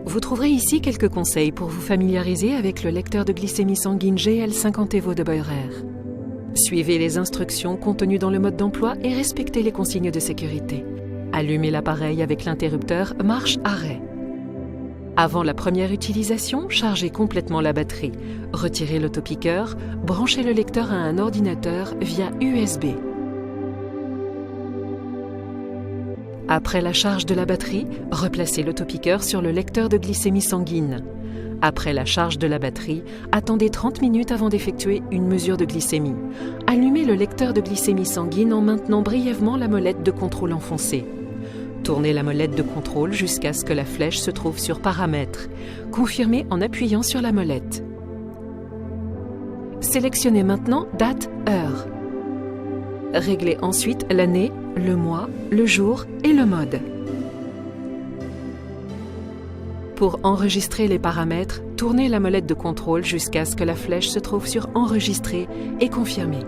Vous trouverez ici quelques conseils pour vous familiariser avec le lecteur de glycémie sanguine GL50 Evo de Beurer. Suivez les instructions contenues dans le mode d'emploi et respectez les consignes de sécurité. Allumez l'appareil avec l'interrupteur marche-arrêt. Avant la première utilisation, chargez complètement la batterie. Retirez l'autopiqueur, branchez le lecteur à un ordinateur via USB. Après la charge de la batterie, replacez l'autopiqueur sur le lecteur de glycémie sanguine. Après la charge de la batterie, attendez 30 minutes avant d'effectuer une mesure de glycémie. Allumez le lecteur de glycémie sanguine en maintenant brièvement la molette de contrôle enfoncée. Tournez la molette de contrôle jusqu'à ce que la flèche se trouve sur Paramètres. Confirmez en appuyant sur la molette. Sélectionnez maintenant Date, Heure. Réglez ensuite l'année, le mois, le jour et le mode. Pour enregistrer les paramètres, tournez la molette de contrôle jusqu'à ce que la flèche se trouve sur Enregistrer et Confirmer.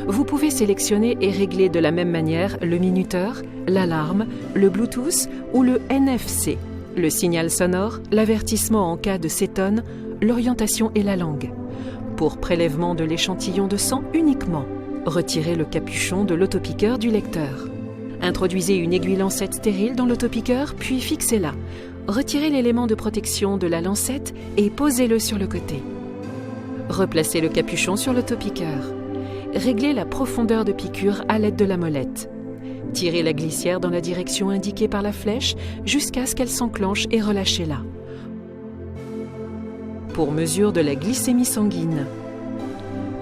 Vous pouvez sélectionner et régler de la même manière le minuteur, l'alarme, le Bluetooth ou le NFC, le signal sonore, l'avertissement en cas de cétone, l'orientation et la langue. Pour prélèvement de l'échantillon de sang uniquement, retirez le capuchon de l'autopiqueur du lecteur. Introduisez une aiguille lancette stérile dans l'autopiqueur, puis fixez-la. Retirez l'élément de protection de la lancette et posez-le sur le côté. Replacez le capuchon sur l'autopiqueur. Réglez la profondeur de piqûre à l'aide de la molette. Tirez la glissière dans la direction indiquée par la flèche jusqu'à ce qu'elle s'enclenche et relâchez-la. Pour mesure de la glycémie sanguine,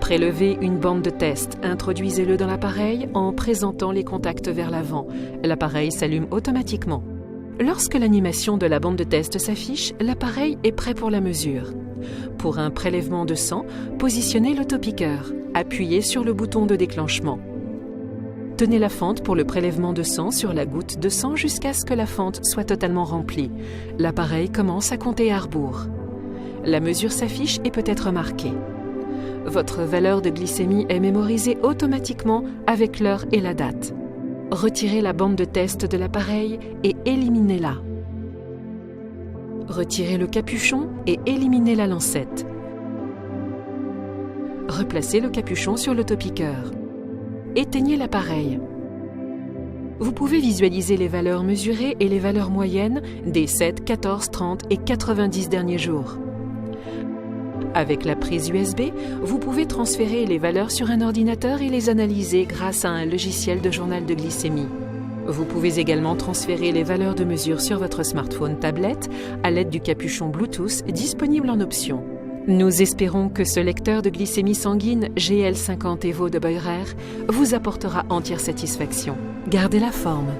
prélevez une bande de test, introduisez-le dans l'appareil en présentant les contacts vers l'avant. L'appareil s'allume automatiquement. Lorsque l'animation de la bande de test s'affiche, l'appareil est prêt pour la mesure. Pour un prélèvement de sang, positionnez l'autopiqueur. Appuyez sur le bouton de déclenchement. Tenez la fente pour le prélèvement de sang sur la goutte de sang jusqu'à ce que la fente soit totalement remplie. L'appareil commence à compter à rebours. La mesure s'affiche et peut être marquée. Votre valeur de glycémie est mémorisée automatiquement avec l'heure et la date. Retirez la bande de test de l'appareil et éliminez-la. Retirez le capuchon et éliminez la lancette. Replacez le capuchon sur l'autopiqueur. Éteignez l'appareil. Vous pouvez visualiser les valeurs mesurées et les valeurs moyennes des 7, 14, 30 et 90 derniers jours. Avec la prise USB, vous pouvez transférer les valeurs sur un ordinateur et les analyser grâce à un logiciel de journal de glycémie. Vous pouvez également transférer les valeurs de mesure sur votre smartphone tablette à l'aide du capuchon Bluetooth disponible en option. Nous espérons que ce lecteur de glycémie sanguine GL50 Evo de Beurer vous apportera entière satisfaction. Gardez la forme.